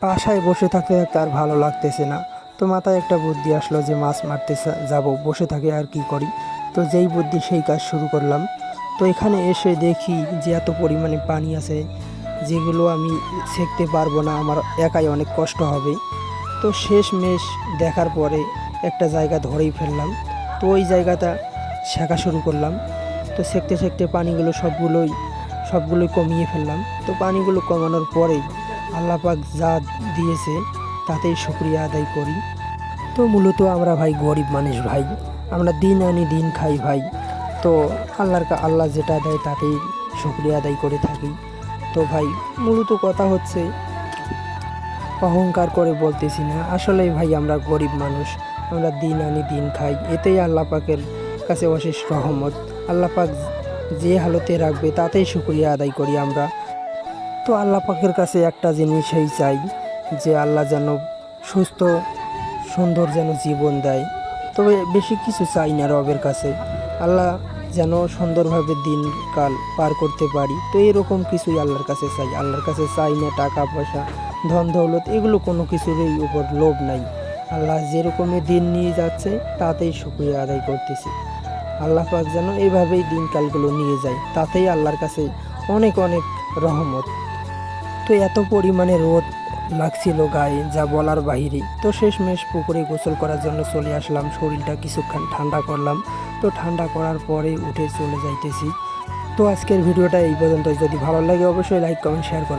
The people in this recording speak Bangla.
বাসায় বসে থাকতে থাকতে আর ভালো লাগতেছে না। তো মাথায় একটা বুদ্ধি আসলো যে মাছ মারতে যাব, বসে থাকে আর কি করি। তো যেই বুদ্ধি সেই কাজ শুরু করলাম। তো এখানে এসে দেখি যে এত পরিমাণে পানি আছে, যেগুলো আমি ছেঁকতে পারবো না, আমার একাই অনেক কষ্ট হবে। তো শেষমেশ দেখার পরে একটা জায়গা ধরেই ফেললাম। তো ওই জায়গাটা ছেঁকা শুরু করলাম। তো ছেঁকতে ছেঁকতে পানিগুলো সবগুলোই কমিয়ে ফেললাম। তো পানিগুলো কমানোর পরেই আল্লাহ পাক যা দিয়েছে তাতেই শুকরিয়া আদায় করি। তো মূলত আমরা ভাই গরিব মানুষ ভাই, আমরা দিন আনি দিন খাই ভাই। তো আল্লাহ যেটা দেয় তাতেই শুকরিয়া আদায় করে থাকি। তো ভাই মূলত কথা হচ্ছে, অহংকার করে বলতেছি না, আসলেই ভাই আমরা গরিব মানুষ, আমরা দিন আনি দিন খাই, এতেই আল্লাহ পাকের কাছে অশেষ রহমত। আল্লাহ পাক যে হালতে রাখবে তাতেই শুকরিয়া আদায় করি আমরা। তো আল্লাহ পাকের কাছে একটা জিনিসই চাই, যে আল্লাহ যেন সুস্থ সুন্দর যেন জীবন দেয়। তবে বেশি কিছু চাই না রবের কাছে, আল্লাহ যেন সুন্দরভাবে দিনকাল পার করতে পারি। তো এরকম কিছুই আল্লাহর কাছে চাই। আল্লাহর কাছে চাই না টাকা পয়সা, ধন দৌলত, এগুলো কোনো কিছুরই উপর লোভ নাই। আল্লাহ যেরকমই দিন নিয়ে যাচ্ছে তাতেই শুকরিয়া আদায় করতেছি। আল্লাহ পাক যেন এইভাবেই দিনকালগুলো নিয়ে যায়, তাতেই আল্লাহর কাছে অনেক অনেক রহমত। তো এত পরিমাণে রোদ লাগছিল গায়ে, যা বলার বাহিরে। তো শেষমেশ পুকুরে গোসল করার জন্য চলে আসলাম, শরীরটা কিছুক্ষণ ঠান্ডা করলাম। তো ঠান্ডা করার পরে উঠে চলে যাইতেছি। তো আজকের ভিডিওটা এই পর্যন্ত। যদি ভালো লাগে অবশ্যই লাইক কমেন্ট শেয়ার করুন।